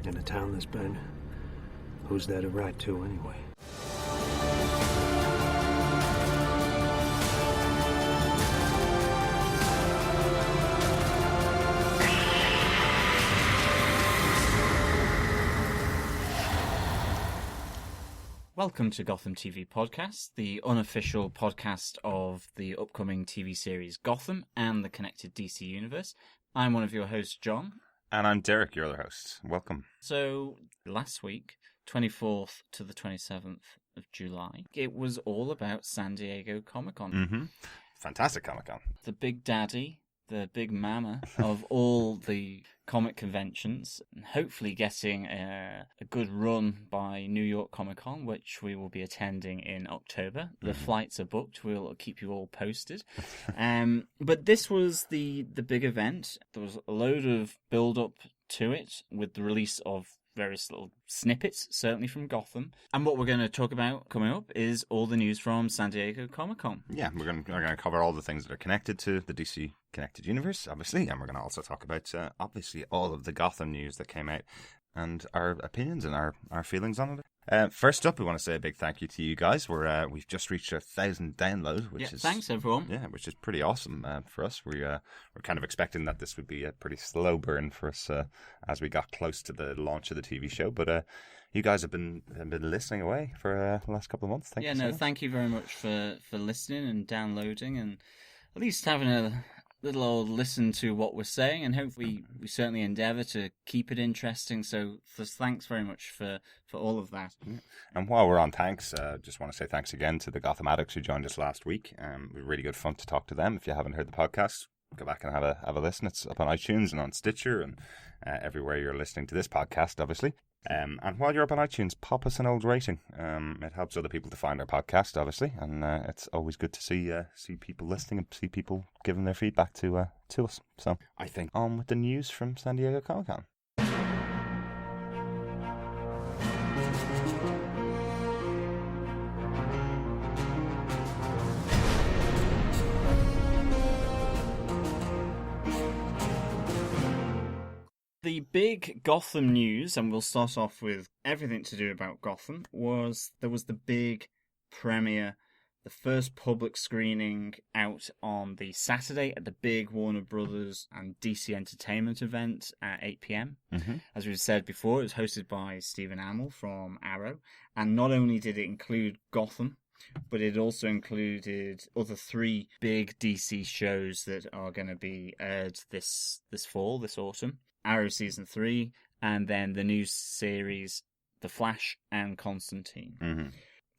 In a town this big, who's there to write to anyway? Welcome to Gotham TV Podcast, the unofficial podcast of the upcoming TV series Gotham and the connected DC universe. I'm one of your hosts, John. And I'm Derek, your other host. Welcome. So, last week, 24th to the 27th of July, it was all about San Diego Comic-Con. Mm-hmm. Fantastic Comic-Con. The big daddy, the big mama of all the comic conventions, and hopefully getting a good run by New York Comic Con, which we will be attending in October. The flights are booked. We'll keep you all posted. But this was the big event. There was a load of build-up to it with the release of various little snippets, certainly from Gotham. And what we're going to talk about coming up is all the news from San Diego Comic-Con. Yeah, we're going to cover all the things that are connected to the DC Connected Universe, obviously, and we're going to also talk about, obviously, all of the Gotham news that came out and our opinions and our feelings on it. First up, we want to say a big thank you to you guys. We've just reached 1,000 downloads, which is thanks everyone. Yeah, which is pretty awesome for us. We're kind of expecting that this would be a pretty slow burn for us as we got close to the launch of the TV show. But you guys have been listening away for the last couple of months. Thank you very much for listening and downloading and at least having a little old listen to what we're saying, and hopefully we certainly endeavour to keep it interesting. So thanks very much for all of that. And while we're on thanks, just want to say thanks again to the Gotham Addicts who joined us last week. It was really good fun to talk to them. If you haven't heard the podcast, go back and have a listen. It's up on iTunes and on Stitcher and everywhere you're listening to this podcast, obviously. And while you're up on iTunes, pop us an old rating. It helps other people to find our podcast, obviously, and it's always good to see people listening and see people giving their feedback to us. So I think on with the news from San Diego Comic-Con. The big Gotham news, and we'll start off with everything to do about Gotham, there was the big premiere, the first public screening out on the Saturday at the big Warner Brothers and DC Entertainment event at 8 p.m. Mm-hmm. As we said before, it was hosted by Stephen Amell from Arrow, and not only did it include Gotham, but it also included other three big DC shows that are going to be aired this fall, this autumn. Arrow Season 3, and then the new series, The Flash and Constantine. Mm-hmm.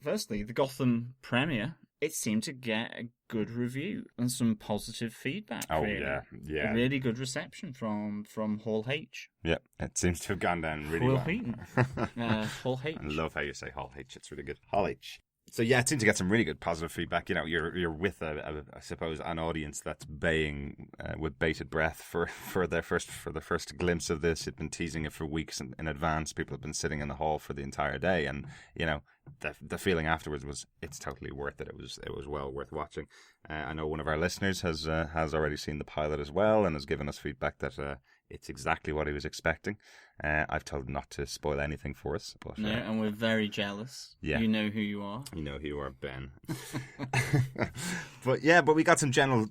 Firstly, the Gotham premiere, it seemed to get a good review and some positive feedback. Oh, really. yeah. A really good reception from Hall H. Yeah, it seems to have gone down really well. Hall H. I love how you say Hall H. It's really good. Hall H. So yeah, it seemed to get some really good positive feedback. You know, you're with I suppose an audience that's baying with bated breath for the first glimpse of this. It'd been teasing it for weeks in advance. People have been sitting in the hall for the entire day, and you know the feeling afterwards was it's totally worth it. It was well worth watching. I know one of our listeners has already seen the pilot as well and has given us feedback that it's exactly what he was expecting. I've told him not to spoil anything for us. But, no, and we're very jealous. Yeah. You know who you are. You know who you are, Ben. But we got some general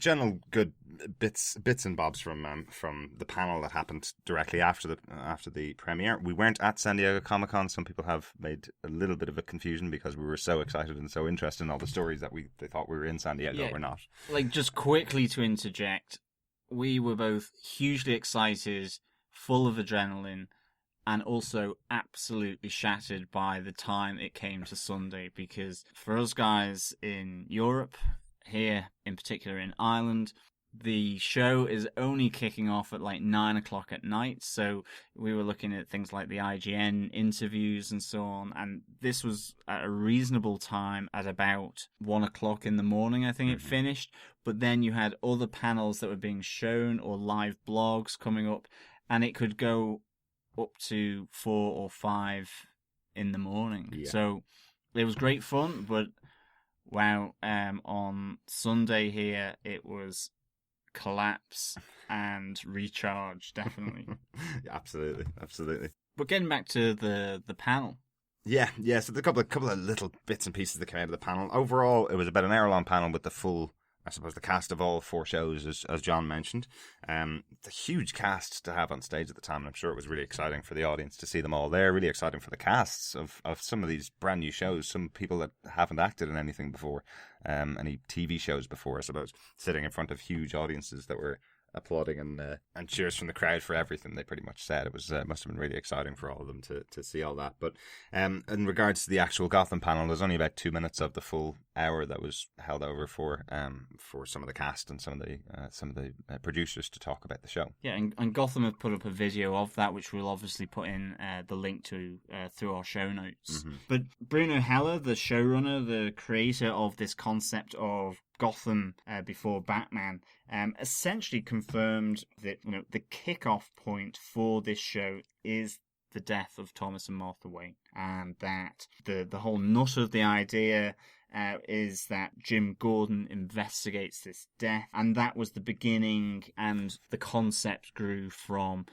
good bits and bobs from the panel that happened directly after the premiere. We weren't at San Diego Comic-Con. Some people have made a little bit of a confusion because we were so excited and so interested in all the stories that they thought we were in San Diego. Yeah. We're not. Like, just quickly to interject, we were both hugely excited, full of adrenaline, and also absolutely shattered by the time it came to Sunday, because for us guys in Europe, here in particular in Ireland, the show is only kicking off at like 9 o'clock at night, so we were looking at things like the IGN interviews and so on, and this was at a reasonable time at about 1 o'clock in the morning, I think it finished, but then you had other panels that were being shown or live blogs coming up, and it could go up to 4 or 5 in the morning. Yeah. So it was great fun, but wow, on Sunday here, it was collapse and recharge, definitely. Yeah, absolutely. But getting back to the panel. Yeah. So the couple of little bits and pieces that came out of the panel. Overall, it was about an hour-long panel with the full, I suppose, the cast of all 4 shows, as John mentioned. It's a huge cast to have on stage at the time, and I'm sure it was really exciting for the audience to see them all there. Really exciting for the casts of some of these brand new shows, some people that haven't acted in anything before, any TV shows before, I suppose, sitting in front of huge audiences that were applauding and cheers from the crowd for everything they pretty much said. It was must have been really exciting for all of them to see all that. But in regards to the actual Gotham panel, there's only about 2 minutes of the full hour that was held over for some of the cast and some of the producers to talk about the show. Yeah, and Gotham have put up a video of that, which we'll obviously put in the link to through our show notes. Mm-hmm. But Bruno Heller, the showrunner, the creator of this concept of Gotham before Batman, essentially confirmed that the kickoff point for this show is the death of Thomas and Martha Wayne, and that the whole nut of the idea is that Jim Gordon investigates this death, and that was the beginning, and the concept grew from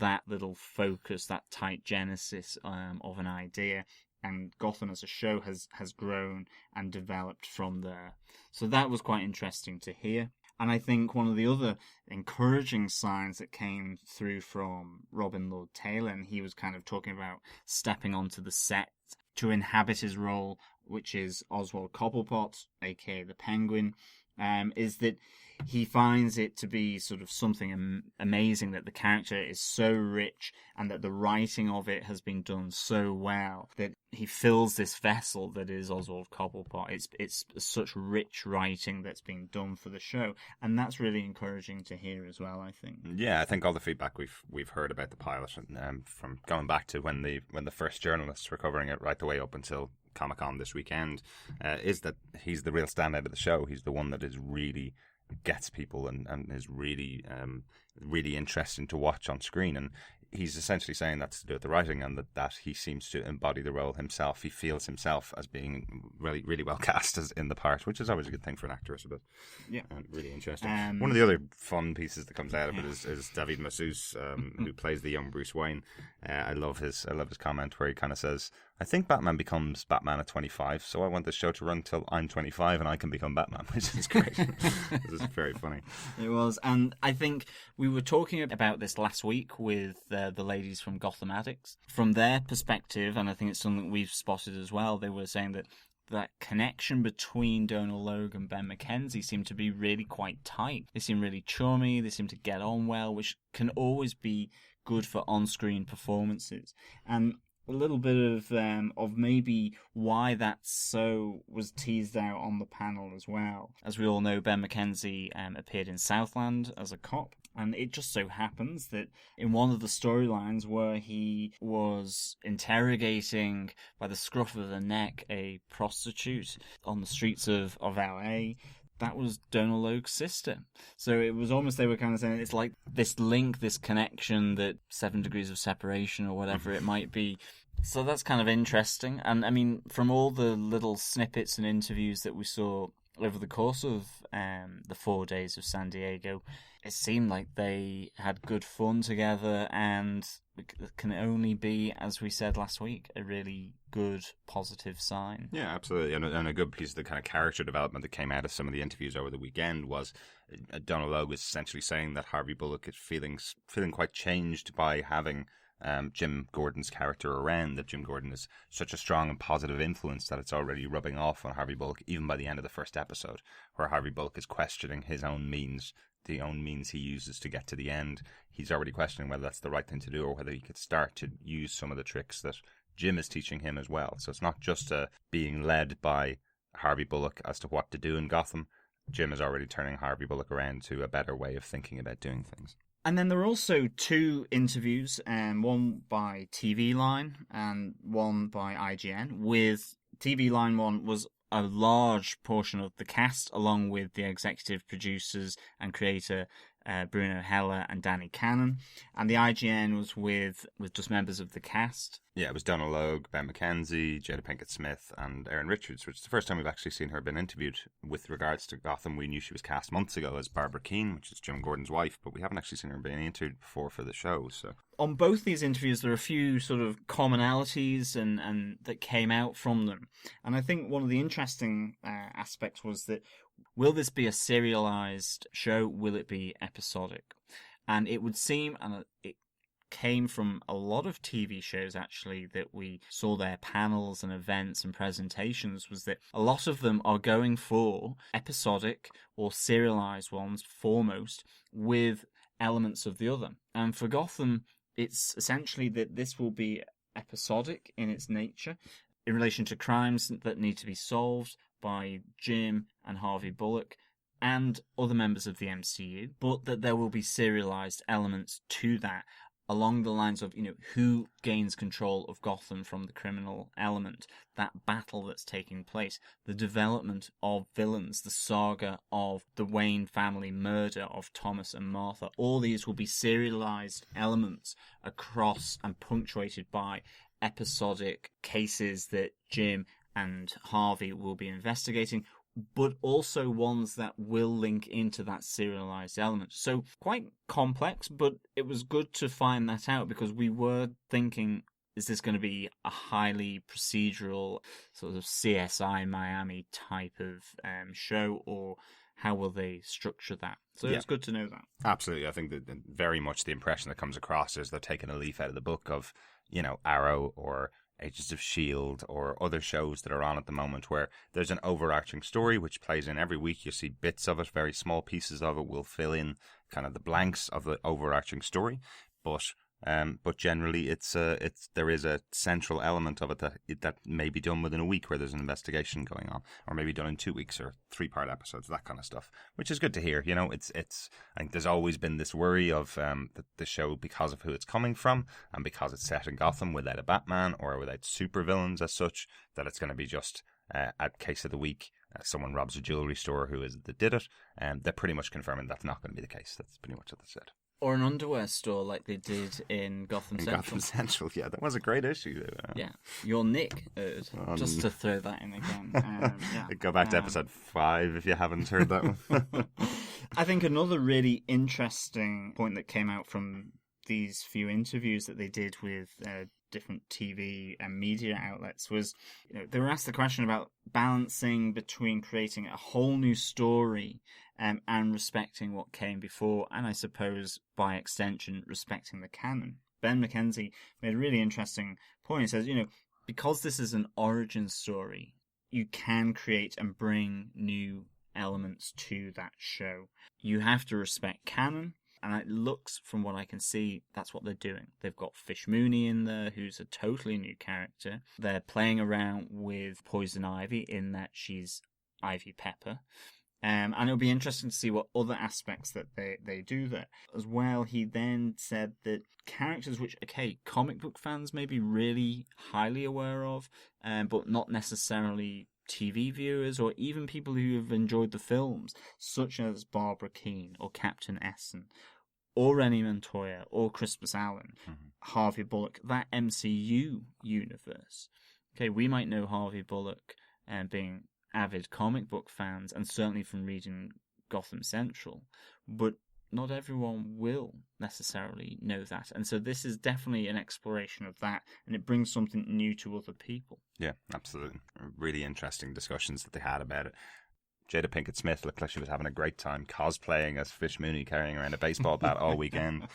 that little focus, that tight genesis of an idea. And Gotham as a show has grown and developed from there. So that was quite interesting to hear. And I think one of the other encouraging signs that came through from Robin Lord Taylor, and he was kind of talking about stepping onto the set to inhabit his role, which is Oswald Cobblepot, aka the Penguin, is that he finds it to be sort of something amazing, that the character is so rich and that the writing of it has been done so well that he fills this vessel that is Oswald Cobblepot. It's such rich writing that's been done for the show, and that's really encouraging to hear as well, I think. Yeah, I think all the feedback we've heard about the pilot, from going back to when the first journalists were covering it right the way up until Comic-Con this weekend, is that he's the real standout of the show. He's the one that is really gets people and is really really interesting to watch on screen, and he's essentially saying that's to do with the writing, and that he seems to embody the role himself. He feels himself as being really, really well cast as in the part, which is always a good thing for an actor, I suppose. Yeah, really interesting. One of the other fun pieces that comes out of it is David Mazouz, who plays the young Bruce Wayne. I love his comment where he kind of says, "I think Batman becomes Batman at 25, so I want this show to run till I'm 25 and I can become Batman," which is great. This is very funny. It was, and I think we were talking about this last week with the ladies from Gotham Addicts. From their perspective, and I think it's something we've spotted as well, they were saying that connection between Donal Logue and Ben McKenzie seemed to be really quite tight. They seem really chummy, they seem to get on well, which can always be good for on-screen performances. And a little bit of maybe why that so was teased out on the panel as well. As we all know, Ben McKenzie appeared in Southland as a cop, and it just so happens that in one of the storylines where he was interrogating by the scruff of the neck a prostitute on the streets of LA, that was Donal Logue's sister. So it was almost, they were kind of saying it's like this link, this connection, that 7 degrees of separation or whatever it might be. So that's kind of interesting. And I mean, from all the little snippets and interviews that we saw over the course of the 4 days of San Diego, it seemed like they had good fun together, and it can only be, as we said last week, a really good, positive sign. Yeah, absolutely. And a good piece of the kind of character development that came out of some of the interviews over the weekend was Donal Logue was essentially saying that Harvey Bullock is feeling quite changed by having Jim Gordon's character around, that Jim Gordon is such a strong and positive influence that it's already rubbing off on Harvey Bullock, even by the end of the first episode, where Harvey Bullock is questioning his own means, the own means he uses to get to the end. He's already questioning whether that's the right thing to do, or whether he could start to use some of the tricks that Jim is teaching him as well. So it's not just being led by Harvey Bullock as to what to do in Gotham. Jim is already turning Harvey Bullock around to a better way of thinking about doing things. And then there were also 2 interviews, one by TV Line and one by IGN. With TV Line one was a large portion of the cast, along with the executive producers and creator Bruno Heller and Danny Cannon. And the IGN was with just members of the cast. Yeah, it was Donna Logue, Ben McKenzie, Jada Pinkett Smith, and Erin Richards, which is the first time we've actually seen her been interviewed with regards to Gotham. We knew she was cast months ago as Barbara Keane, which is Jim Gordon's wife, but we haven't actually seen her being interviewed before for the show. So on both these interviews, there are a few sort of commonalities and that came out from them. And I think one of the interesting aspects was that, will this be a serialized show? Will it be episodic? And it would seem, and it came from a lot of TV shows actually, that we saw their panels and events and presentations, was that a lot of them are going for episodic or serialized ones foremost, with elements of the other. And for Gotham, it's essentially that this will be episodic in its nature in relation to crimes that need to be solved by Jim and Harvey Bullock and other members of the MCU, but that there will be serialized elements to that, along the lines of, who gains control of Gotham from the criminal element, that battle that's taking place, the development of villains, the saga of the Wayne family murder of Thomas and Martha. All these will be serialized elements across and punctuated by episodic cases that Jim and Harvey will be investigating, but also ones that will link into that serialized element. So quite complex, but it was good to find that out, because we were thinking, is this going to be a highly procedural sort of CSI Miami type of show, or how will they structure that? So it's good to know that. Absolutely. I think that very much the impression that comes across is they're taking a leaf out of the book of, Arrow or Agents of S.H.I.E.L.D. or other shows that are on at the moment, where there's an overarching story which plays in every week. You see bits of it, very small pieces of it will fill in kind of the blanks of the overarching story, but generally there is a central element of it that may be done within a week, where there's an investigation going on, or maybe done in 2 weeks or 3-part episodes, that kind of stuff, which is good to hear. It's I think there's always been this worry of the show, because of who it's coming from and because it's set in Gotham without a Batman or without supervillains as such, that it's going to be just a case of the week. Someone robs a jewelry store, who is it that did it? And they're pretty much confirming that's not going to be the case. That's pretty much what they said. Or an underwear store like they did in Gotham Central. Gotham Central, yeah, that was a great issue. Yeah, your Nick, just to throw that in again. Go back to episode 5 if you haven't heard that one. I think another really interesting point that came out from these few interviews that they did with different TV and media outlets was, they were asked the question about balancing between creating a whole new story and respecting what came before, and I suppose by extension respecting the canon. Ben McKenzie made a really interesting point. He says, because this is an origin story, you can create and bring new elements to that show. You have to respect canon, and it looks, from what I can see, that's what they're doing. They've got Fish Mooney in there, who's a totally new character. They're playing around with Poison Ivy in that she's Ivy Pepper. And it'll be interesting to see what other aspects that they do there. As well, he then said that characters which, comic book fans may be really highly aware of, but not necessarily TV viewers or even people who have enjoyed the films, such as Barbara Keane or Captain Essen or Rennie Montoya or Crispus Allen, Harvey Bullock, that MCU universe. We might know Harvey Bullock being avid comic book fans, and certainly from reading Gotham Central, but not everyone will necessarily know that. And so this is definitely an exploration of that, and it brings something new to other people. Yeah, absolutely. Really interesting discussions that they had about it. Jada Pinkett Smith looked like she was having a great time cosplaying as Fish Mooney, carrying around a baseball bat all weekend.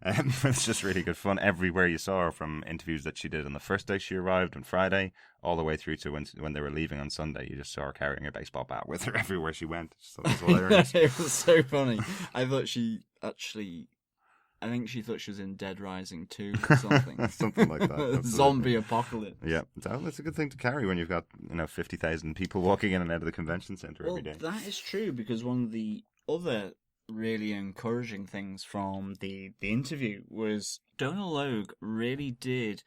It's just really good fun. Everywhere you saw her, from interviews that she did on the first day she arrived on Friday, all the way through to when they were leaving on Sunday, you just saw her carrying a baseball bat with her everywhere she went. So it was hilarious. It was so funny. I think she thought she was in Dead Rising 2 or something. Something like that. Zombie apocalypse. Yeah, so that's a good thing to carry when you've got 50,000 people walking in and out of the convention centre every day. That is true, because one of the other really encouraging things from the interview was Donna Logue really did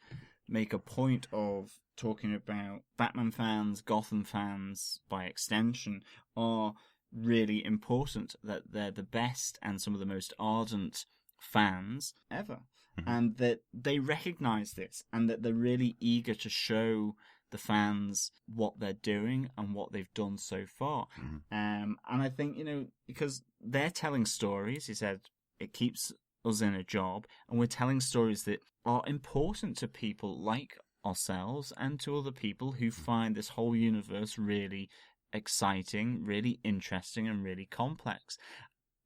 make a point of talking about Batman fans, Gotham fans by extension, are really important, that they're the best and some of the most ardent fans ever. And that they recognize this, and that they're really eager to show the fans what they're doing and what they've done so far. And I think, because they're telling stories, he said, it keeps us in a job, and we're telling stories that are important to people like ourselves and to other people who find this whole universe really exciting, really interesting, and really complex.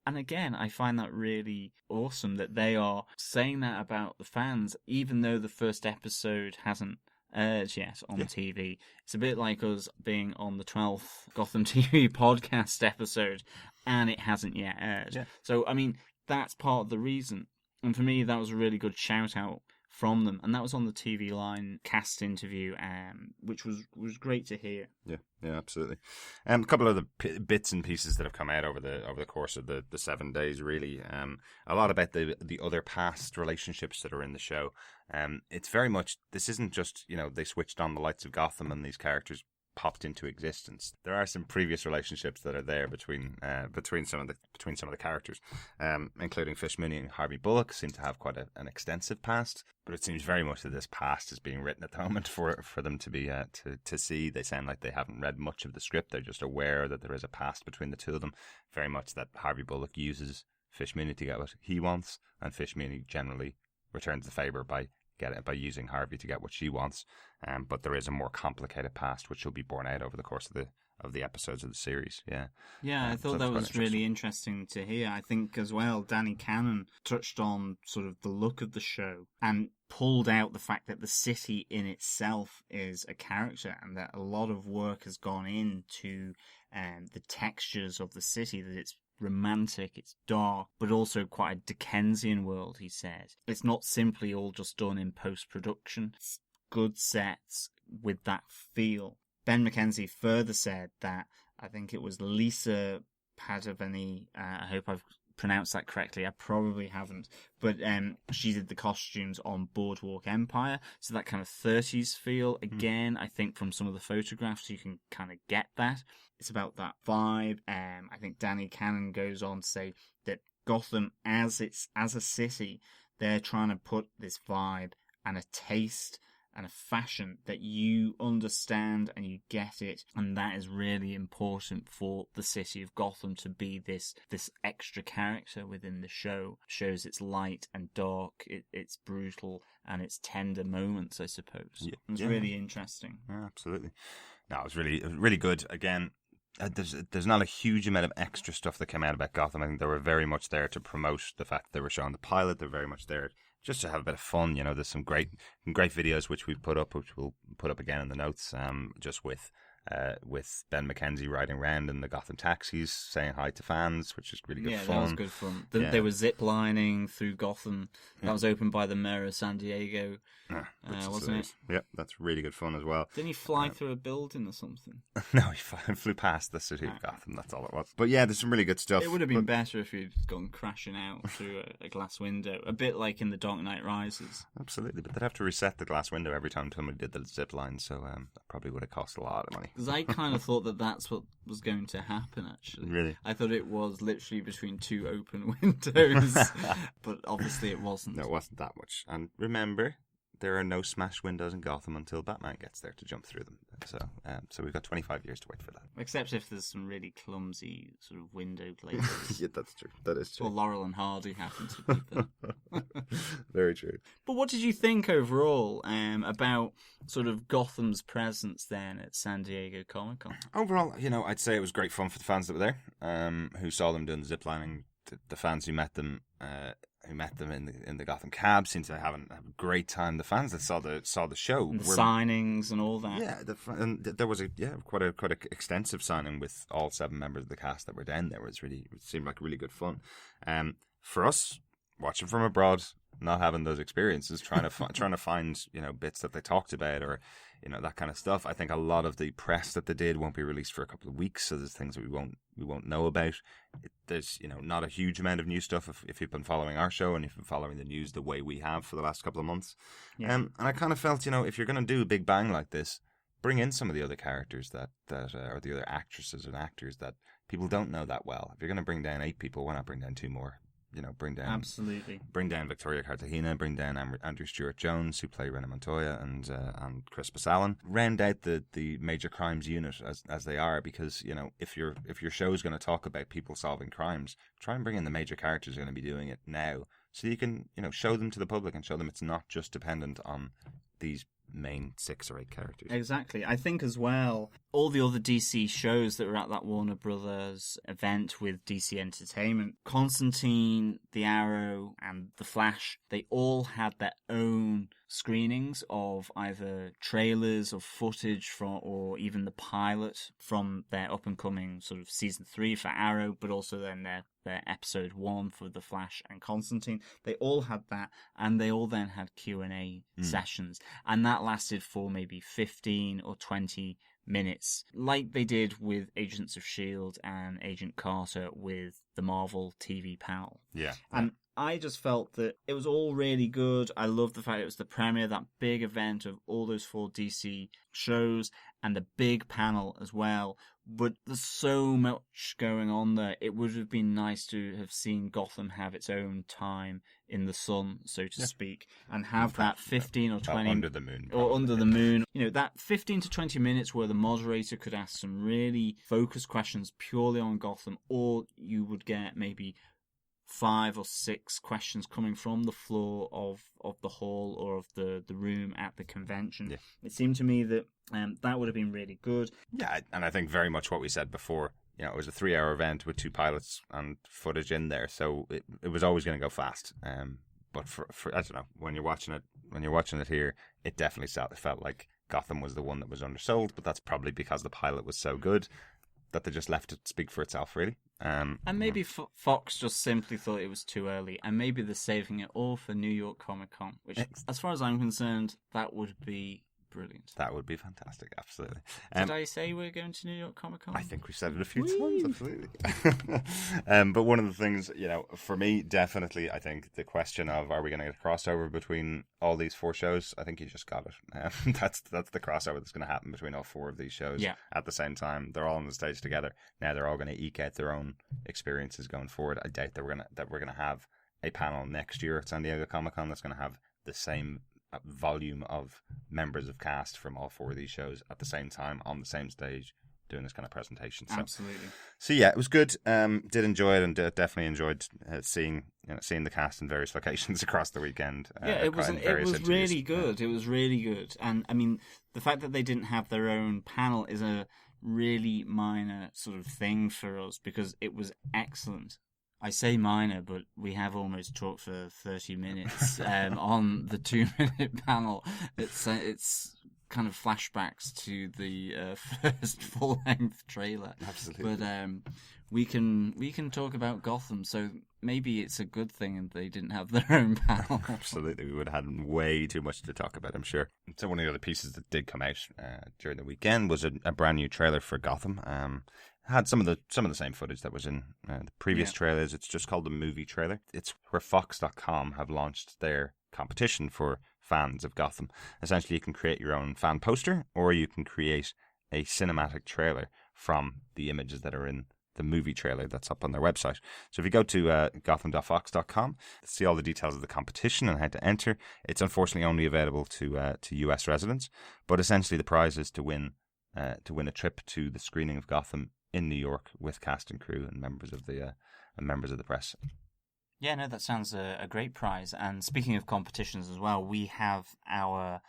And again, I find that really awesome that they are saying that about the fans, even though the first episode hasn't aired yet on TV. It's a bit like us being on the 12th Gotham TV podcast episode, and it hasn't yet aired. Yeah. So, I mean, that's part of the reason. And for me, that was a really good shout out from them, and that was on the TV Line cast interview, which was great to hear. Yeah, absolutely. A couple of the bits and pieces that have come out over the course of the 7 days, really. A lot about the other past relationships that are in the show. It's very much, this isn't just, they switched on the lights of Gotham and these characters popped into existence. There are some previous relationships that are there between some of the characters, including Fish Mooney and Harvey Bullock seem to have quite an extensive past. But it seems very much that this past is being written at the moment for them to be to see. They sound like they haven't read much of the script. They're just aware that there is a past between the two of them. Very much that Harvey Bullock uses Fish Mooney to get what he wants, and Fish Mooney generally returns the favor by using Harvey to get what she wants. But there is a more complicated past which will be borne out over the course of the episodes of the series. Yeah, I thought that was really interesting to hear. I think as well, Danny Cannon touched on sort of the look of the show and pulled out the fact that the city in itself is a character, and that a lot of work has gone into the textures of the city, that it's romantic, it's dark, but also quite a Dickensian world, he said. It's not simply all just done in post-production. It's good sets with that feel. Ben McKenzie further said that, I think it was Lisa Padavani, I hope I've pronounced that correctly, I probably haven't, but she did the costumes on Boardwalk Empire, so that kind of 30s feel. Again, I think from some of the photographs you can kind of get that. It's about that vibe. I think Danny Cannon goes on to say that Gotham, as a city, they're trying to put this vibe and a taste and a fashion that you understand and you get it, and that is really important for the city of Gotham to be this extra character within the show. Shows its light and dark, it's brutal and its tender moments, I suppose. It's really interesting. Yeah, absolutely. No, it was really good. Again, there's not a huge amount of extra stuff that came out about Gotham. I think they were very much there to promote the fact that they were showing the pilot. They're very much there just to have a bit of fun. There's some great videos which we've put up, which we'll put up again in the notes, just with Ben McKenzie riding around in the Gotham taxis saying hi to fans, which is really good fun. Yeah, that was good fun. They were zip-lining through Gotham. That was opened by the mayor of San Diego, wasn't it? Yeah, that's really good fun as well. Didn't he fly through a building or something? No, he flew past the city of Gotham, that's all it was. But yeah, there's some really good stuff. It would have been better if he'd gone crashing out through a glass window, a bit like in The Dark Knight Rises. Absolutely, but they'd have to reset the glass window every time somebody did the zip line, so that probably would have cost a lot of money. Because I kind of thought that that's what was going to happen, actually. Really? I thought it was literally between two open windows, but obviously it wasn't. No, it wasn't that much. And remember, there are no smashed windows in Gotham until Batman gets there to jump through them. So we've got 25 years to wait for that. Except if there's some really clumsy sort of window glazes. Yeah, that's true. That is true. Or Laurel and Hardy happen to be there. Very true. But what did you think overall about sort of Gotham's presence then at San Diego Comic-Con? Overall, I'd say it was great fun for the fans that were there, who saw them doing the ziplining. The fans who met them in the Gotham cab seemed to have a great time. The fans that saw the show, and the signings and all that. Yeah, and there was quite a extensive signing with all 7 members of the cast that were down there. It seemed like really good fun. For us, watching from abroad, not having those experiences, trying to find bits that they talked about or that kind of stuff. I think a lot of the press that they did won't be released for a couple of weeks, so there's things that we won't know about. There's not a huge amount of new stuff if you've been following our show and if you've been following the news the way we have for the last couple of months. Yeah. And I kind of felt if you're going to do a big bang like this, bring in some of the other characters that or the other actresses and actors that people don't know that well. If you're going to bring down 8 people, why not bring down 2 more? Absolutely. Bring down Victoria Cartagena, bring down Andrew Stewart-Jones, who play Rena Montoya, and Crispus Allen. Round out the major crimes unit as they are, because if your show is going to talk about people solving crimes, try and bring in the major characters who are going to be doing it now, so you can show them to the public and show them it's not just dependent on these main 6 or 8 characters. Exactly. I think as well, all the other DC shows that were at that Warner Brothers event with DC Entertainment, Constantine, The Arrow, and The Flash, they all had their own screenings of either trailers or footage from, or even the pilot from their up-and-coming sort of season 3 for Arrow, but also then their episode 1 for The Flash and Constantine. They all had that, and they all then had Q&A sessions, and that lasted for maybe 15 or 20 minutes, like they did with Agents of S.H.I.E.L.D. and Agent Carter with the Marvel TV panel. Yeah. And I just felt that it was all really good. I loved the fact it was the premiere, that big event of all those 4 DC shows, and the big panel as well. But there's so much going on there. It would have been nice to have seen Gotham have its own time in the sun, so to speak, and have that 15 or 20... under the moon. Or under the moon. That 15 to 20 minutes where the moderator could ask some really focused questions purely on Gotham, or you would get maybe 5 or 6 questions coming from the floor of the hall or of the room at the convention. Yeah. It seemed to me that that would have been really good. Yeah, and I think very much what we said before, it was a 3-hour event with 2 pilots and footage in there, so it was always going to go fast. But for I don't know, when you're watching it here, it definitely felt like Gotham was the one that was undersold, but that's probably because the pilot was so good that they just left it speak for itself, really. And maybe Fox just simply thought it was too early, and maybe they're saving it all for New York Comic Con, which, as far as I'm concerned, that would be brilliant. That would be fantastic, absolutely. Did I say we're going to New York Comic Con? I think we've said it a few times, absolutely. But one of the things, for me, definitely, I think the question of, are we going to get a crossover between all these 4 shows? I think you just got it. That's the crossover that's going to happen between all 4 of these shows at the same time. They're all on the stage together. Now they're all going to eke out their own experiences going forward. I doubt that we're going to have a panel next year at San Diego Comic Con that's going to have the same volume of members of cast from all 4 of these shows at the same time on the same stage doing this kind of presentation. Absolutely. So yeah, it was good. Did enjoy it, and definitely enjoyed seeing the cast in various locations across the weekend. It was really good. It was really good, and I mean the fact that they didn't have their own panel is a really minor sort of thing for us, because it was excellent. I say minor, but we have almost talked for 30 minutes on the 2-minute panel. It's kind of flashbacks to the first full-length trailer. Absolutely. But we can talk about Gotham, so maybe it's a good thing they didn't have their own panel. Absolutely, we would have had way too much to talk about, I'm sure. So one of the other pieces that did come out during the weekend was a brand new trailer for Gotham. Had some of the same footage that was in the previous trailers. It's just called the movie trailer. It's where Fox.com have launched their competition for fans of Gotham. Essentially, you can create your own fan poster, or you can create a cinematic trailer from the images that are in the movie trailer that's up on their website. So if you go to gotham.fox.com, see all the details of the competition and how to enter. It's unfortunately only available to US residents, but essentially the prize is to win a trip to the screening of Gotham in New York with cast and crew and members of the press. Yeah, no, that sounds a great prize. And speaking of competitions as well, we have our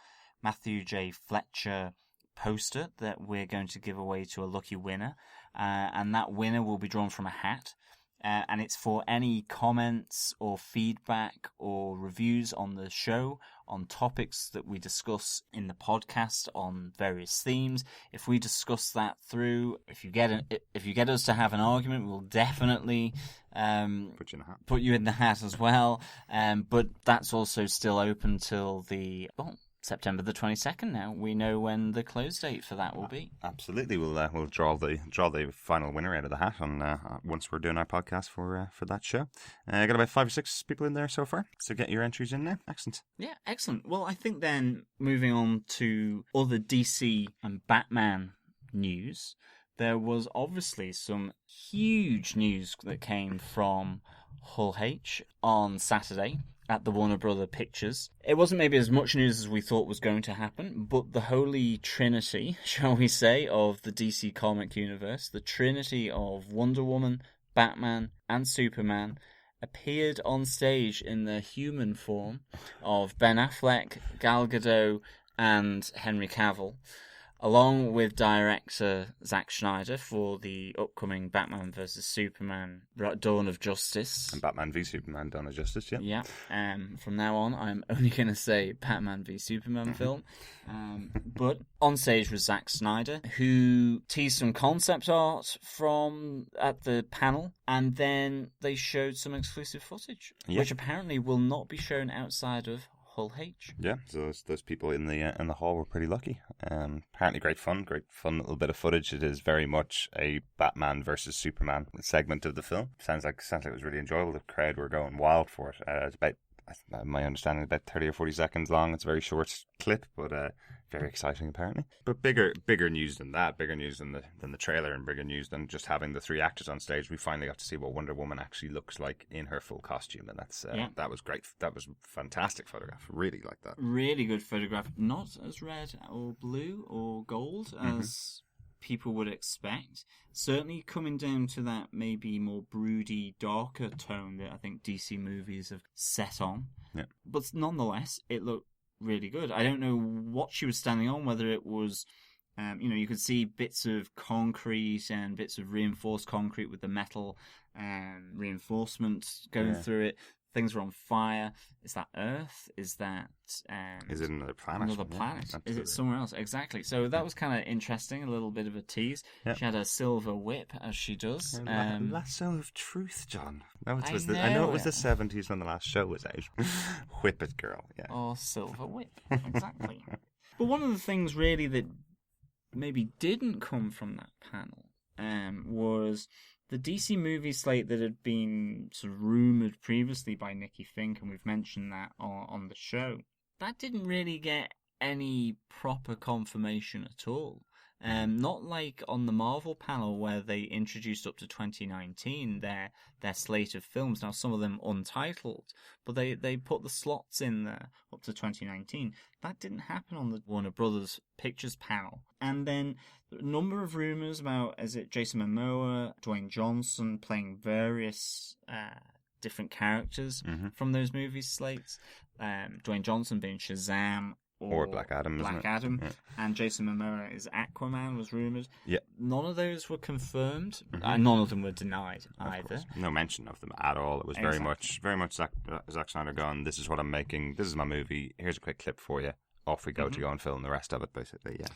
Matthew J. Fletcher poster that we're going to give away to a lucky winner, and that winner will be drawn from a hat. And it's for any comments or feedback or reviews on the show, on topics that we discuss in the podcast, on various themes. If we discuss that through, if you get us to have an argument, we'll definitely put you in the hat as well. But that's also still open till September the 22nd. Now we know when the close date for that will be. Absolutely, we'll draw the final winner out of the hat on once we're doing our podcast for that show. Got about 5 or 6 people in there so far, so get your entries in now. Excellent. Yeah, excellent. Well, I think then moving on to other DC and Batman news. there was obviously some huge news that came from Hull H on Saturday at the Warner Brother Pictures. It wasn't maybe as much news as we thought was going to happen, but the holy trinity, shall we say, of the DC comic universe, the trinity of Wonder Woman, Batman, and Superman, appeared on stage in the human form of Ben Affleck, Gal Gadot, and Henry Cavill, along with director Zack Snyder for the upcoming Batman vs Superman Dawn of Justice. And Batman v Superman Dawn of Justice, yeah. Yeah. From now on, I'm only going to say Batman v Superman film. But on stage was Zack Snyder, who teased some concept art at the panel, and then they showed some exclusive footage, which apparently will not be shown outside of Hull H. Yeah, so those people in the hall were pretty lucky. Apparently great fun little bit of footage. It is very much a Batman versus Superman segment of the film. Sounds like it was really enjoyable. The crowd were going wild for it. It's about, my understanding, about 30 or 40 seconds long. It's a very short clip, but very exciting apparently. But bigger news than that, bigger news than the trailer, and bigger news than just having the three actors on stage. We finally got to see what Wonder Woman actually looks like in her full costume, and that was great. That was a fantastic photograph. Really like that. Really good photograph. Not as red or blue or gold as people would expect. Certainly coming down to that maybe more broody, darker tone that I think DC movies have set on. Yeah. But nonetheless, it looked really good. I don't know what she was standing on, whether it was, you could see bits of concrete and bits of reinforced concrete with the metal reinforcement going through it. Things were on fire. Is that Earth? Is that... is it another planet? Another planet? Is it somewhere else? Exactly. So that was kind of interesting, a little bit of a tease. Yep. She had a silver whip, as she does. Lasso of Truth, John. I know it was the 70s when the last show was out. Whip it, girl. Yeah. Or silver whip. Exactly. But one of the things, really, that maybe didn't come from that panel was... the DC movie slate that had been sort of rumoured previously by Nikki Fink, and we've mentioned that on the show, that didn't really get any proper confirmation at all. Not like on the Marvel panel where they introduced up to 2019 their slate of films. Now, some of them untitled, but they put the slots in there up to 2019. That didn't happen on the Warner Brothers Pictures panel. And then a number of rumours about, Jason Momoa, Dwayne Johnson playing various different characters from those movie slates. Dwayne Johnson being Shazam, or Black Adam, yeah. And Jason Momoa is Aquaman, was rumoured. Yeah. None of those were confirmed. None of them were denied either. No mention of them at all. It was very much Zack Snyder going, this is what I'm making, this is my movie, here's a quick clip for you. Off we go to go and film the rest of it, basically, yeah.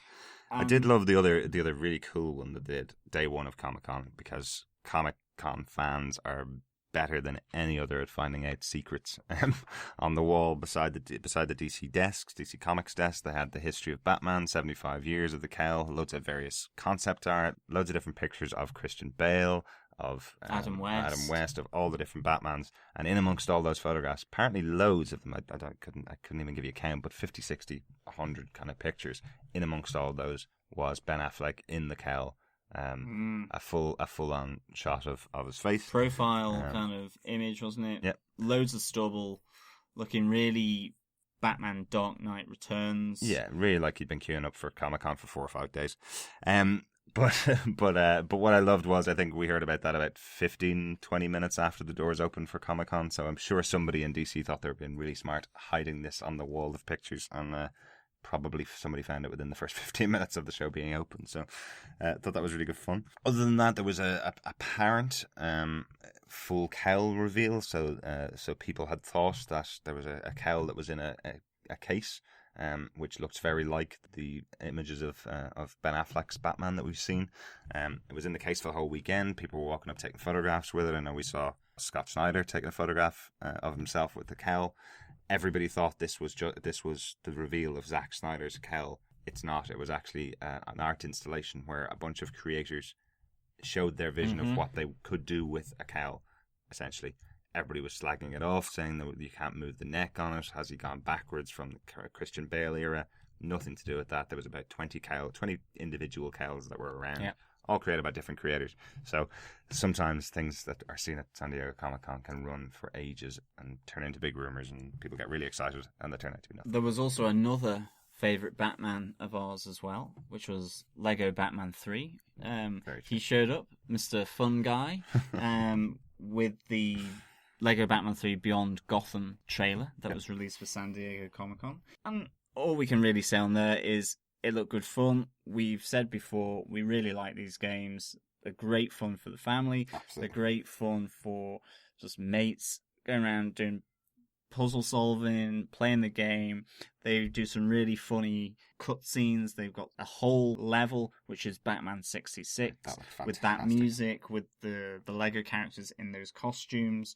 I did love the other really cool one that did day one of Comic-Con, because Comic-Con fans are better than any other at finding out secrets. On the wall beside the DC desks, DC Comics desk, they had the history of Batman, 75 years of the cowl, loads of various concept art, loads of different pictures of Christian Bale, of Adam West, of all the different Batmans, and in amongst all those photographs, apparently loads of them, I couldn't even give you a count, but 50, 60, 100 kind of pictures. In amongst all those was Ben Affleck in the cowl. A full on shot of his face, profile kind of image, wasn't it? Yeah, loads of stubble, looking really Batman Dark Knight Returns. Yeah, really like he'd been queuing up for Comic-Con for 4 or 5 days. But what I loved was, I think we heard about that about 15, 20 minutes after the doors opened for Comic-Con. So I'm sure somebody in DC thought they were being really smart, hiding this on the wall of pictures, and probably somebody found it within the first 15 minutes of the show being open. So I thought that was really good fun. Other than that, there was a apparent full cowl reveal. So people had thought that there was a cowl that was in a case, which looks very like the images of Ben Affleck's Batman that we've seen. It was in the case for the whole weekend. People were walking up taking photographs with it. I know we saw Scott Snyder taking a photograph of himself with the cowl. Everybody thought this was the reveal of Zack Snyder's cowl. It's not. It was actually an art installation where a bunch of creators showed their vision of what they could do with a cowl, essentially. Everybody was slagging it off, saying that you can't move the neck on it. Has he gone backwards from the Christian Bale era? Nothing to do with that. There was about 20 individual cowls that were around all created by different creators. So sometimes things that are seen at San Diego Comic-Con can run for ages and turn into big rumors, and people get really excited, and they turn out to be nothing. There was also another favourite Batman of ours as well, which was Lego Batman 3. He showed up, Mr. Fun Guy, with the Lego Batman 3 Beyond Gotham trailer that was released for San Diego Comic-Con. And all we can really say on there is it looked good fun. We've said before, we really like these games. They're great fun for the family. Absolutely. They're great fun for just mates going around doing puzzle solving, playing the game. They do some really funny cutscenes. They've got a whole level which is Batman 66 with that music, with the Lego characters in those costumes.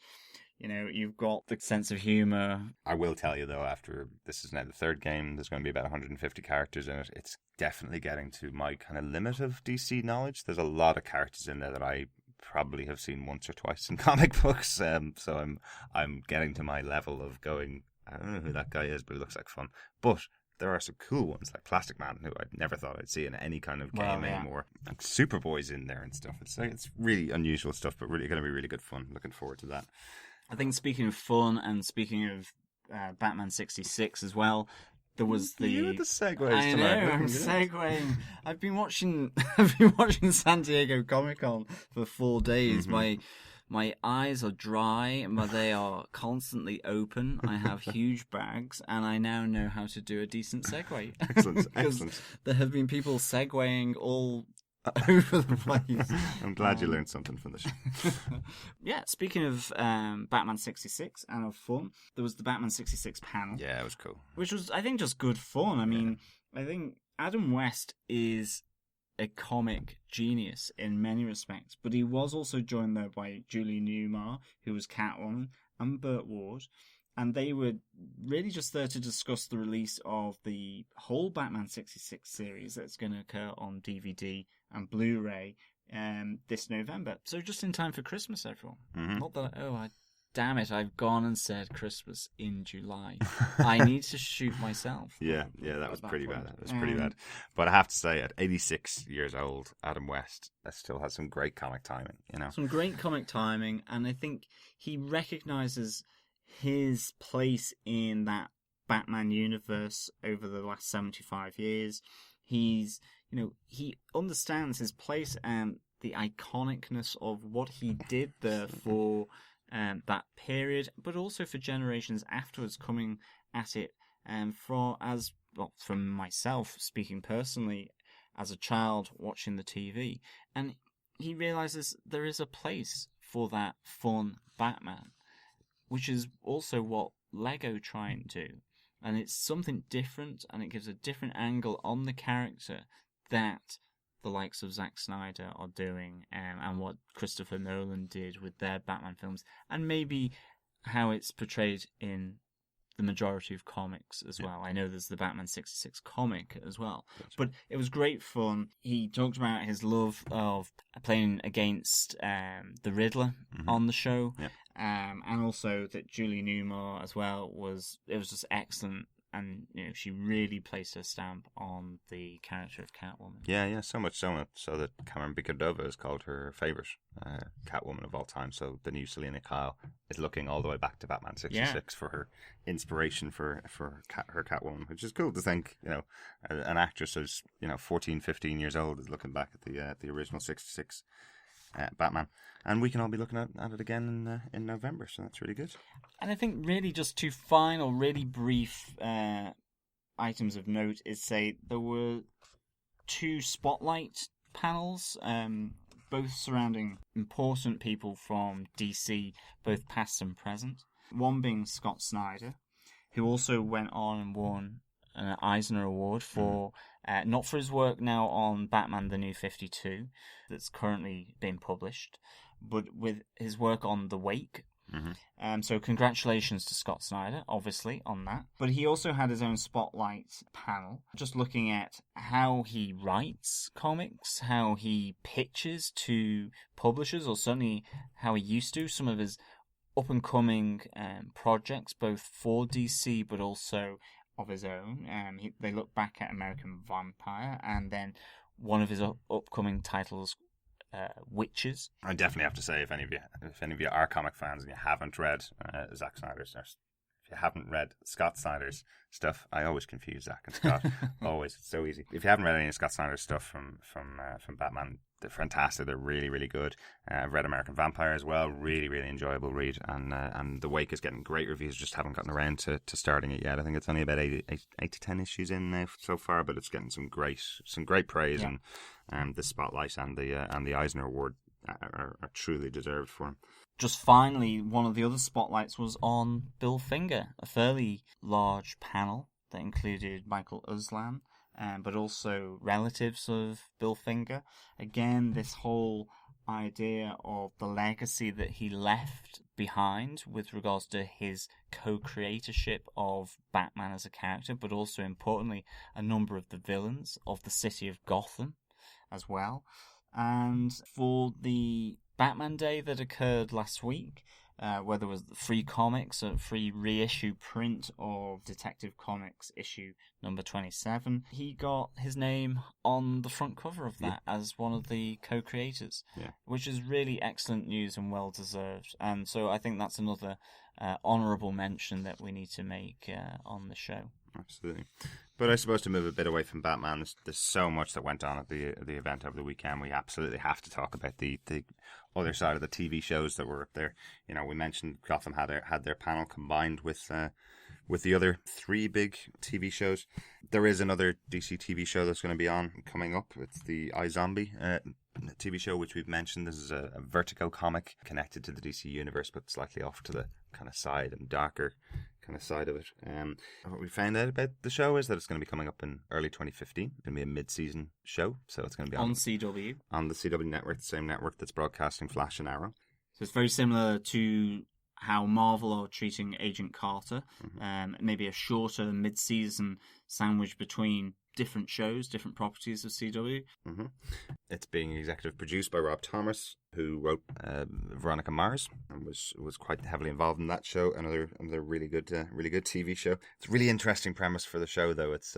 You know, you've got the sense of humour. I will tell you, though, after this is now the third game, there's going to be about 150 characters in it. It's definitely getting to my kind of limit of DC knowledge. There's a lot of characters in there that I probably have seen once or twice in comic books. So I'm getting to my level of going, I don't know who that guy is, but it looks like fun. But there are some cool ones, like Plastic Man, who I never thought I'd see in any kind of game anymore. Like Superboy's in there and stuff. It's really unusual stuff, but really going to be really good fun. Looking forward to that. I think speaking of fun and speaking of Batman 66 as well, there was the... You with the segues I tonight. know, I'm segueing. I've been watching San Diego Comic-Con for 4 days. Mm-hmm. My eyes are dry, but they are constantly open. I have huge bags, and I now know how to do a decent segue. Excellent, excellent. There have been people segueing all over the place. I'm glad you learned something from the show. Yeah, speaking of Batman 66 and of fun, there was the Batman 66 panel. Yeah, it was cool. Which was, I think, just good fun. I mean, I think Adam West is a comic genius in many respects, but he was also joined there by Julie Newmar, who was Catwoman, and Burt Ward, and they were really just there to discuss the release of the whole Batman 66 series that's going to occur on DVD and Blu-ray this November. So just in time for Christmas, everyone. Mm-hmm. Not that, damn it, I've gone and said Christmas in July. I need to shoot myself. Yeah, that was pretty bad. It was pretty bad. But I have to say, at 86 years old, Adam West still has some great comic timing, you know? Some great comic timing, and I think he recognises his place in that Batman universe over the last 75 years. He understands his place and the iconicness of what he did there for that period, but also for generations afterwards coming at it. From myself, speaking personally, as a child watching the TV, and he realizes there is a place for that fun Batman, which is also what Lego try and do. And it's something different, and it gives a different angle on the character that the likes of Zack Snyder are doing, and what Christopher Nolan did with their Batman films, and maybe how it's portrayed in the majority of comics as well. I know there's the Batman 66 comic as well. But it was great fun. He talked about his love of playing against the Riddler on the show. Yeah. And also that Julie Newmar as well was just excellent. And she really placed her stamp on the character of Catwoman. Yeah, so much so that Cameron Bicardova has called her favourite Catwoman of all time. So the new Selena Kyle is looking all the way back to Batman 66 for her inspiration for her Catwoman, which is cool to think. An actress who's 14, 15 years old is looking back at the original 66 Batman. And we can all be looking at it again in November, so that's really good. And I think really just two final, really brief items of note is, say, there were 2 spotlight panels, both surrounding important people from DC, both past and present. One being Scott Snyder, who also went on and won an Eisner Award for not for his work now on Batman the New 52 that's currently being published, but with his work on The Wake. So congratulations to Scott Snyder, obviously, on that. But he also had his own spotlight panel, just looking at how he writes comics, how he pitches to publishers, or certainly how he used to, some of his up-and-coming projects, both for DC but also of his own. They look back at American Vampire, and then one of his upcoming titles, Witches. I definitely have to say, if any of you are comic fans and you haven't read Zack Snyder's, or if you haven't read Scott Snyder's stuff, I always confuse Zack and Scott. Always, it's so easy. If you haven't read any of Scott Snyder's stuff from Batman, they're fantastic. They're really, really good. I've read American Vampire as well. Really, really enjoyable read. And The Wake is getting great reviews. Just haven't gotten around to starting it yet. I think it's only about 8 to 10 issues in now so far, but it's getting some great praise, and the spotlight and the Eisner Award are truly deserved for him. Just finally, one of the other spotlights was on Bill Finger, a fairly large panel that included Michael Uslan, but also relatives of Bill Finger. Again, this whole idea of the legacy that he left behind with regards to his co-creatorship of Batman as a character, but also importantly, a number of the villains of the city of Gotham as well. And for the Batman Day that occurred last week, where there was free comics, a free reissue print of Detective Comics issue number 27, he got his name on the front cover of that as one of the co-creators, which is really excellent news and well deserved. And so I think that's another honourable mention that we need to make on the show. Absolutely. But I suppose to move a bit away from Batman, there's so much that went on at the event over the weekend. We absolutely have to talk about the other side of the TV shows that were up there. You know, we mentioned Gotham had their panel combined with the other 3 big TV shows. There is another DC TV show that's going to be on coming up. It's the iZombie TV show, which we've mentioned. This is a Vertigo comic connected to the DC universe, but slightly off to the kind of side and darker kind of side of it. What we found out about the show is that it's going to be coming up in early 2015. It's going to be a mid-season show, so it's going to be on CW. On the CW network, the same network that's broadcasting Flash and Arrow. So it's very similar to how Marvel are treating Agent Carter. Maybe a shorter mid-season sandwich between different shows, different properties of CW. It's being executive produced by Rob Thomas, who wrote Veronica Mars and was quite heavily involved in that show. Another really good TV show. It's a really interesting premise for the show, though. It's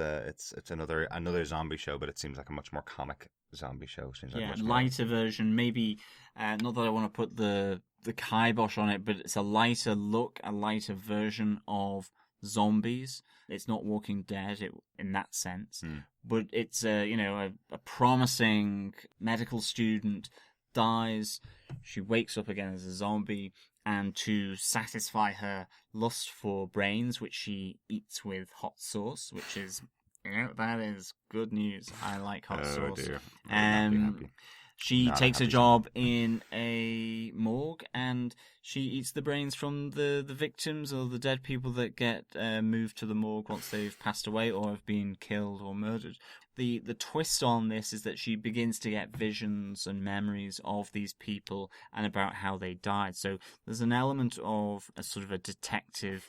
another zombie show, but it seems like a much more comic zombie show. Seems like a lighter version. Maybe not that I want to put the kibosh on it, but it's a lighter look, a lighter version of zombies. It's not Walking Dead in that sense, but it's a promising medical student dies. She wakes up again as a zombie, and to satisfy her lust for brains, which she eats with hot sauce, which is that is good news. I like hot sauce. Dear. Happy. She takes a job in a morgue, and she eats the brains from the victims or the dead people that get moved to the morgue once they've passed away or have been killed or murdered. The twist on this is that she begins to get visions and memories of these people and about how they died. So there's an element of a sort of a detective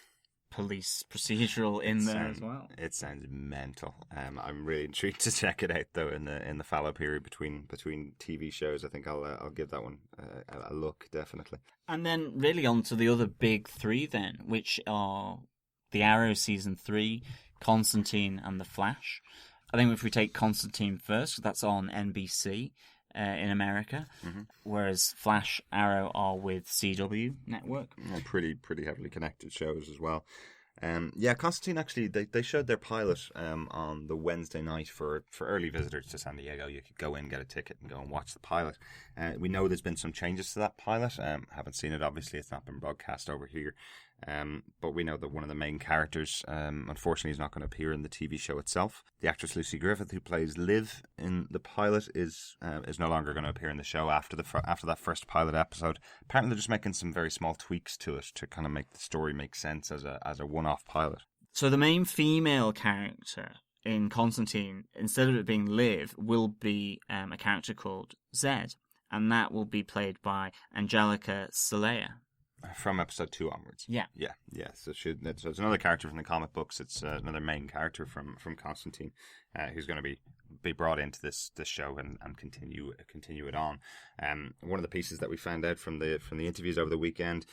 police procedural in there as well. It sounds mental. I'm really intrigued to check it out, though. In the fallow period between TV shows, I think I'll give that one a look, definitely. And then really on to the other big 3 then, which are the Arrow season 3, Constantine, and the Flash. I think if we take Constantine first, that's on NBC in America, whereas Flash, Arrow are with CW network. Pretty heavily connected shows as well. Constantine, actually, they showed their pilot on the Wednesday night for early visitors to San Diego. You could go in, get a ticket, and go and watch the pilot. We know there's been some changes to that pilot. Haven't seen it, obviously. It's not been broadcast over here. But we know that one of the main characters, unfortunately, is not going to appear in the TV show itself. The actress Lucy Griffith, who plays Liv in the pilot, is no longer going to appear in the show after that first pilot episode. Apparently, they're just making some very small tweaks to it to kind of make the story make sense as a one-off pilot. So the main female character in Constantine, instead of it being Liv, will be a character called Zed, and that will be played by Angelica Celea. From episode 2 onwards. Yeah. So it's another character from the comic books. It's another main character from Constantine, who's going to be brought into this show and continue it on. One of the pieces that we found out from the interviews over the weekend,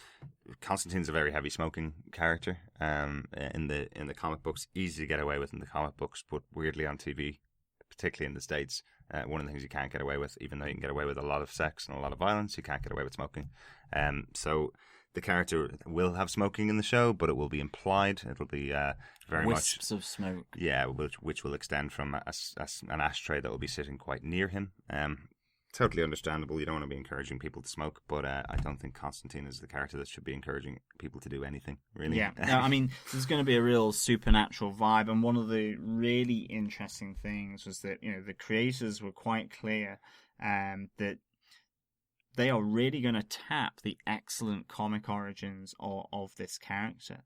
Constantine's a very heavy smoking character. In the comic books, easy to get away with in the comic books, but weirdly on TV, particularly in the States, one of the things you can't get away with, even though you can get away with a lot of sex and a lot of violence, you can't get away with smoking. So the character will have smoking in the show, but it will be implied. It'll be very wisps of smoke. Yeah, which will extend from an ashtray that will be sitting quite near him. Totally understandable. You don't want to be encouraging people to smoke, but I don't think Constantine is the character that should be encouraging people to do anything, really. Yeah. No, I mean, there's going to be a real supernatural vibe, and one of the really interesting things was that, the creators were quite clear that they are really going to tap the excellent comic origins of this character.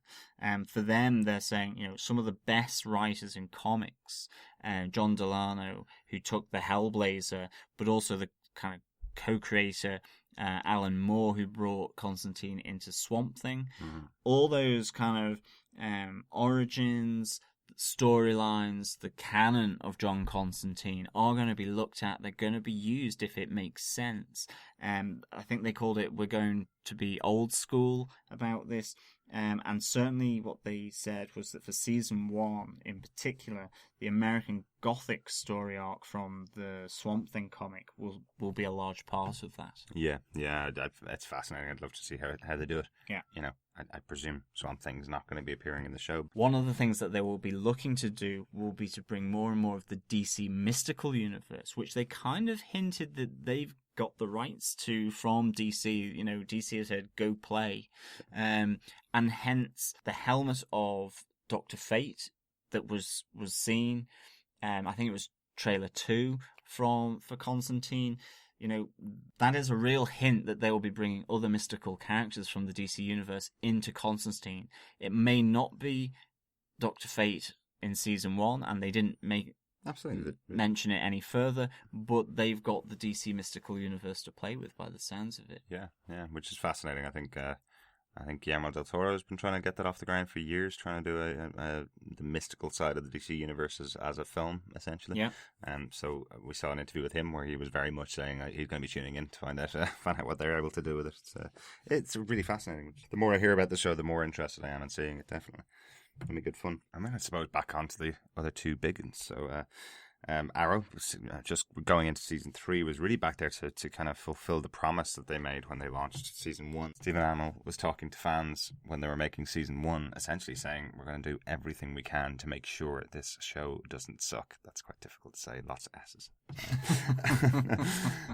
For them, they're saying, some of the best writers in comics, John Delano, who took the Hellblazer, but also the kind of co-creator, Alan Moore, who brought Constantine into Swamp Thing. Mm-hmm. All those kind of origins, storylines, the canon of John Constantine are going to be looked at. They're going to be used if it makes sense. I think they called it, we're going to be old school about this. And certainly what they said was that for season 1 in particular, the American Gothic story arc from the Swamp Thing comic will be a large part of that. Yeah, it's fascinating. I'd love to see how they do it. Yeah. I presume Swamp Thing's not going to be appearing in the show. One of the things that they will be looking to do will be to bring more and more of the DC mystical universe, which they kind of hinted that they've got the rights to from DC. DC has said, go play. And hence the helmet of Dr. Fate that was seen. I think it was trailer 2 for Constantine. That is a real hint that they will be bringing other mystical characters from the DC universe into Constantine. It may not be Dr. Fate in season 1, and they didn't mention it any further, but they've got the DC mystical universe to play with by the sounds of it. Yeah, which is fascinating. I think Guillermo del Toro has been trying to get that off the ground for years, trying to do the mystical side of the DC universe as a film, essentially. Yeah. So we saw an interview with him where he was very much saying he's going to be tuning in to find out what they're able to do with it. It's really fascinating. The more I hear about the show, the more interested I am in seeing it, definitely. It'll be good fun. And then I suppose back onto the other two big ones. So Arrow, just going into season 3, was really back there to kind of fulfill the promise that they made when they launched season 1. Stephen Amell was talking to fans when they were making season 1, essentially saying, we're going to do everything we can to make sure this show doesn't suck. That's quite difficult to say, lots of S's.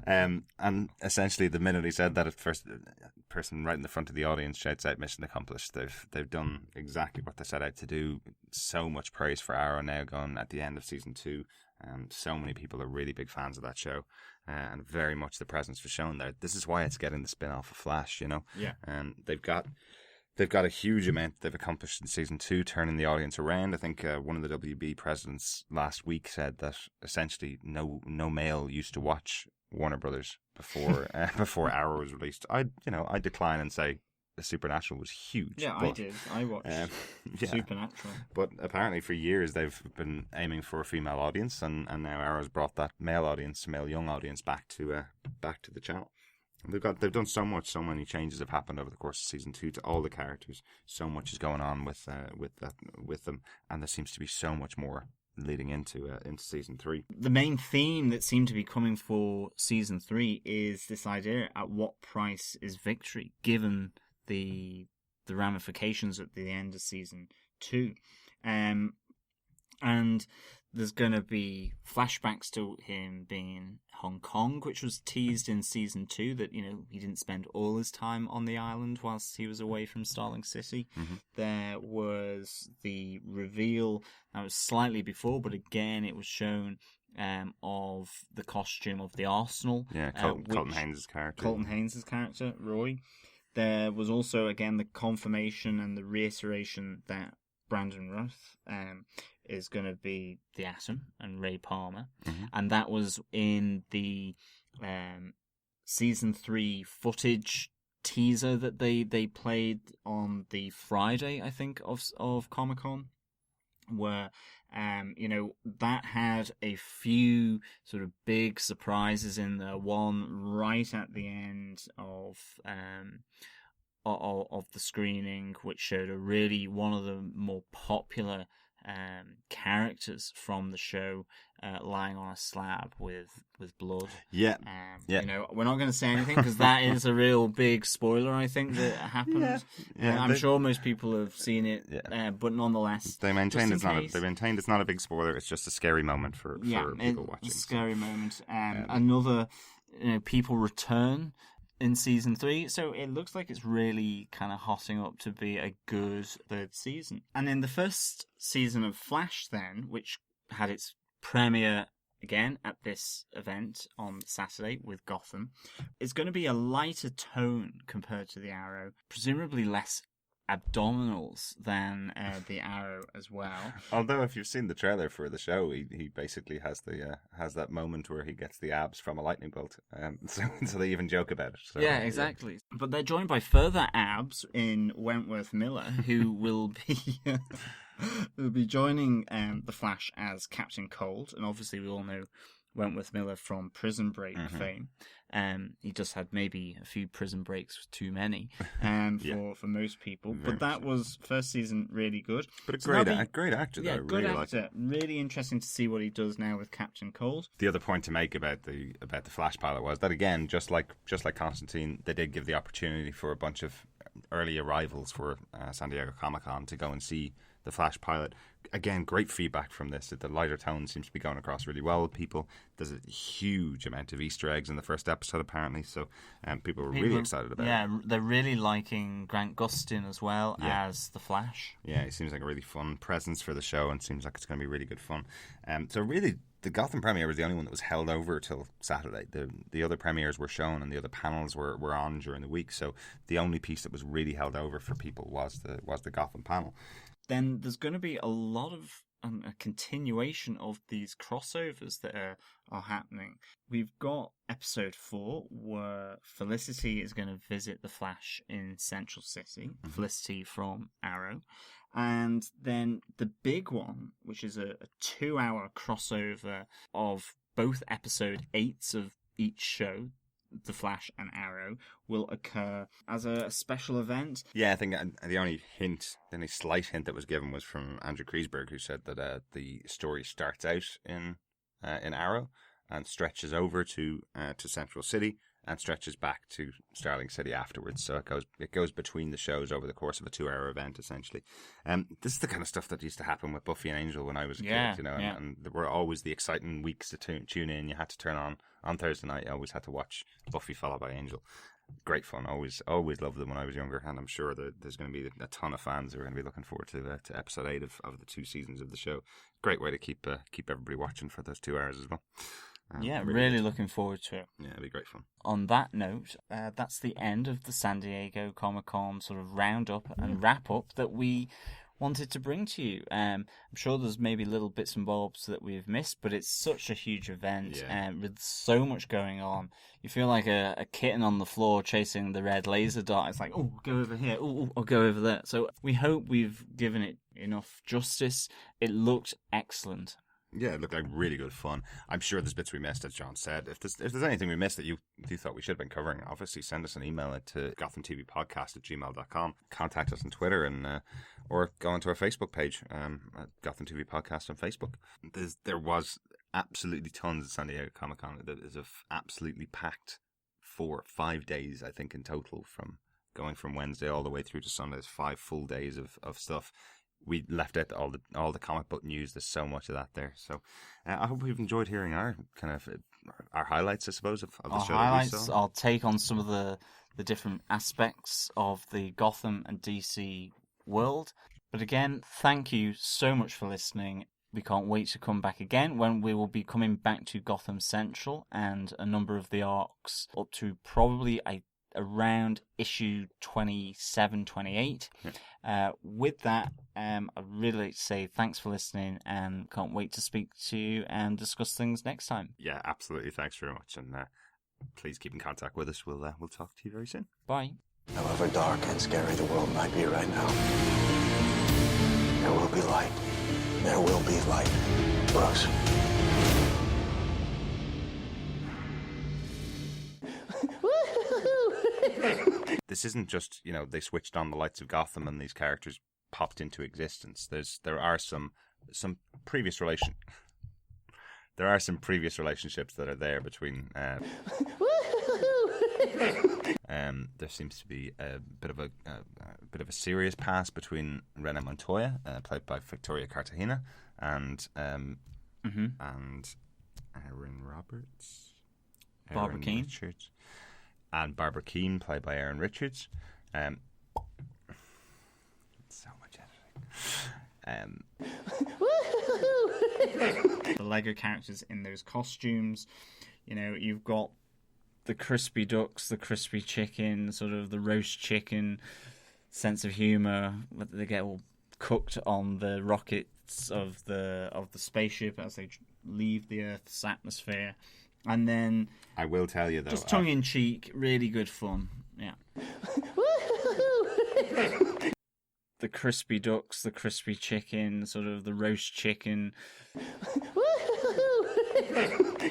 And essentially, the minute he said that, at first, the person right in the front of the audience shouts out, mission accomplished. They've done exactly what they set out to do. So much praise for Arrow now going at the end of season 2. So many people are really big fans of that show, and very much the presence was shown there. This is why it's getting the spin-off of Flash, Yeah. And they've got a huge amount they've accomplished in season 2, turning the audience around. I think one of the WB presidents last week said that essentially no male used to watch Warner Brothers before before Arrow was released. I decline and say Supernatural was huge. Yeah, but, I did. I watched Supernatural. But apparently for years they've been aiming for a female audience, and now Arrow's brought that male young audience back to the channel. They've done so much. So many changes have happened over the course of season 2 to all the characters. So much is going on with them, and there seems to be so much more leading into season 3. The main theme that seemed to be coming for season 3 is this idea: at what price is victory, given the ramifications at the end of season 2. And there's going to be flashbacks to him being in Hong Kong, which was teased in season 2, that, he didn't spend all his time on the island whilst he was away from Starling City. Mm-hmm. There was the reveal, that was slightly before, but again, it was shown of the costume of the Arsenal. Yeah, Colton Haynes' character. Colton Haynes' character, Roy. There was also, again, the confirmation and the reiteration that Brandon Routh is going to be the Atom and Ray Palmer. Mm-hmm. And that was in the season 3 footage teaser that they played on the Friday, I think, of Comic-Con, where that had a few sort of big surprises in there. One right at the end of the screening, which showed one of the more popular characters from the show lying on a slab with blood. Yeah. You know, we're not going to say anything because that is a real big spoiler, I think, that happened. I'm sure most people have seen it, but nonetheless, they maintain it's not a big spoiler. It's just a scary moment for people watching. A scary moment. Another, people return in season 3, so it looks like it's really kind of hotting up to be a good third season. And in the first season of Flash, then, which had its premiere again at this event on Saturday with Gotham, it's going to be a lighter tone compared to the Arrow, presumably less abdominals than the Arrow as well. Although if you've seen the trailer for the show, he basically has that moment where he gets the abs from a lightning bolt, so they even joke about it. So, yeah, exactly. But they're joined by further abs in Wentworth Miller, who will be joining the Flash as Captain Cold, and obviously we all know Wentworth Miller from Prison Break fame. He just had maybe a few prison breaks too many for most people. But that was first season really good. But a great actor, though. Yeah, good actor. Really interesting to see what he does now with Captain Cold. The other point to make about the Flash pilot was that, again, just like Constantine, they did give the opportunity for a bunch of early arrivals for San Diego Comic-Con to go and see the Flash pilot. Again, great feedback from this. The lighter tone seems to be going across really well with people. There's a huge amount of Easter eggs in the first episode, apparently, so people were really excited about it. Yeah, they're really liking Grant Gustin as well as the Flash. Yeah, he seems like a really fun presence for the show and seems like it's going to be really good fun. So really, the Gotham premiere was the only one that was held over till Saturday. The other premieres were shown and the other panels were on during the week, so the only piece that was really held over for people was the Gotham panel. Then there's going to be a lot of a continuation of these crossovers that are happening. We've got episode 4 where Felicity is going to visit the Flash in Central City, Felicity from Arrow. And then the big one, which is a 2-hour crossover of both episode 8s of each show, The Flash and Arrow, will occur as a special event. Yeah, I think the only slight hint that was given was from Andrew Kreisberg, who said that the story starts out in Arrow and stretches over to Central City and stretches back to Starling City afterwards. So it goes between the shows over the course of a 2-hour event, essentially. This is the kind of stuff that used to happen with Buffy and Angel when I was a kid, and there were always the exciting weeks to tune in. You had to turn on Thursday night. You always had to watch Buffy followed by Angel. Great fun. Always loved them when I was younger, and I'm sure that there's going to be a ton of fans who are going to be looking forward to episode 8 of the 2 seasons of the show. Great way to keep everybody watching for those 2 hours as well. Really looking forward to it. Yeah, it'll be great fun. On that note, that's the end of the San Diego Comic-Con sort of roundup and wrap-up that we wanted to bring to you. I'm sure there's maybe little bits and bobs that we've missed, but it's such a huge event with so much going on. You feel like a kitten on the floor chasing the red laser dot. It's like, oh, go over here. Oh, I'll go over there. So we hope we've given it enough justice. It looked excellent. Yeah, it looked like really good fun. I'm sure there's bits we missed, as John said. If there's anything we missed that you thought we should have been covering, obviously send us an email to gothamtvpodcast@gmail.com. Contact us on Twitter or go onto our Facebook page at Gotham TV Podcast on Facebook. There was absolutely tons of San Diego Comic-Con. It is absolutely packed 4 or 5 days, I think, in total, from going from Wednesday all the way through to Sunday. There's 5 full days of stuff. We left out all the comic book news. There's so much of that there. So I hope you've enjoyed hearing our highlights, I suppose, of the show. Highlights. I'll take on some of the different aspects of the Gotham and DC world. But again, thank you so much for listening. We can't wait to come back again when we will be coming back to Gotham Central and a number of the arcs up to probably around issue 27, 28. With that, I'd really like to say thanks for listening and can't wait to speak to you and discuss things next time. Yeah, absolutely. Thanks very much. And please keep in contact with us. We'll talk to you very soon. Bye. However dark and scary the world might be right now, there will be light. There will be light. Brooks. This isn't just, they switched on the lights of Gotham and these characters popped into existence. There are some some previous relation. There are some previous relationships that are there between. There seems to be a bit of a serious past between Rena Montoya, played by Victoria Cartagena, and Aaron Roberts, Barbara Keane. Richards, and Barbara Keane, played by Aaron Richards. So much editing. The Lego characters in those costumes. You know, you've got the crispy ducks, the crispy chicken, sort of the roast chicken sense of humour. They get all cooked on the rockets of the spaceship as they leave the Earth's atmosphere. And then I will tell you though, just tongue in cheek, really good fun. Yeah. The crispy ducks, the crispy chicken, sort of the roast chicken.